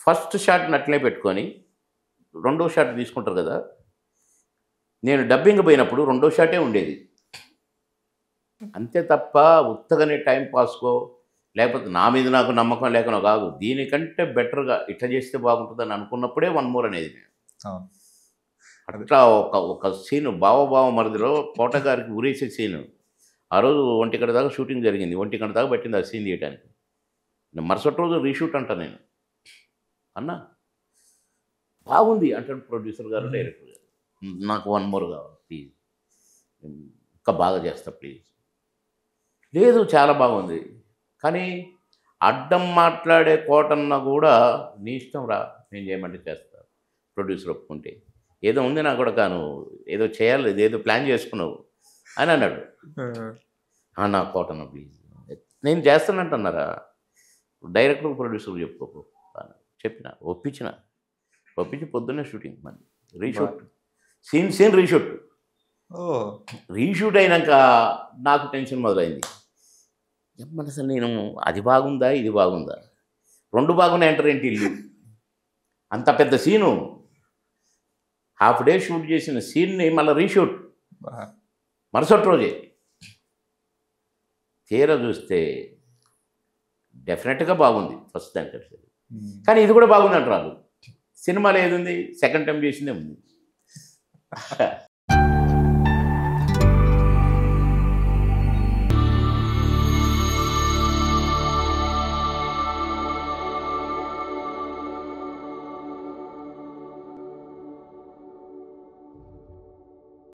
First షాట్ని అట్లే పెట్టుకొని రెండో షాట్ తీసుకుంటారు కదా, నేను డబ్బింగ్ పోయినప్పుడు రెండో షాటే ఉండేది. అంతే తప్ప ఉత్తగానే టైం పాస్కో లేకపోతే నా మీద నాకు నమ్మకం లేకనో కాదు. దీనికంటే బెటర్గా ఇట్లా చేస్తే బాగుంటుందని అనుకున్నప్పుడే వన్ మోర్ అనేది నేను. అవును. అట్లా ఒక సీను బావ మరిదిలో కోట గారికి ఉరేసే సీను ఆ రోజు 1 గంట దాకా షూటింగ్ జరిగింది. 1 గంట దాకా పట్టింది ఆ సీన్ తీయడానికి. మరుసటి రోజు రీషూట్ అంటా నేను. అన్నా బాగుంది అంటాడు ప్రొడ్యూసర్ గారు, డైరెక్టర్ గారు. నాకు వన్ మోర్ కావాలి ప్లీజ్, ఇంకా బాగా చేస్తా ప్లీజ్. లేదు చాలా బాగుంది, కానీ అడ్డం మాట్లాడే కోటన్న కూడా నీ ఇష్టం రా, నేను చేయమంటే చేస్తా, ప్రొడ్యూసర్ ఒప్పుకుంటే. ఏదో ఉంది నాకు కూడా కాను, ఏదో చేయాలి, ఏదో ప్లాన్ చేసుకున్నావు అని అన్నాడు. నా కోటన్న ప్లీజ్, నేను చేస్తానంటున్నారా, డైరెక్టర్ ప్రొడ్యూసర్ చెప్పుకోకు చెప్పిన, ఒప్పించి పొద్దున్నే షూటింగ్ మళ్ళీ రీషూట్, సీన్ రీషూట్. రీషూట్ అయినాక నాకు టెన్షన్ మొదలైంది. చెప్పండి అసలు నేను అది బాగుందా ఇది బాగుందా, రెండు బాగున్నాయి ఏంటి ఇల్లు. అంత పెద్ద సీను, హాఫ్ డే షూట్ చేసిన సీన్ని మళ్ళీ రీషూట్ మరుసటి రోజే. తీరా చూస్తే డెఫినెట్గా బాగుంది ఫస్ట్ దానికంటే, కానీ ఇది కూడా బాగుంది అంటారు. సినిమాలో ఏది ఉంది, సెకండ్ టైం చేసిందే ఉంది.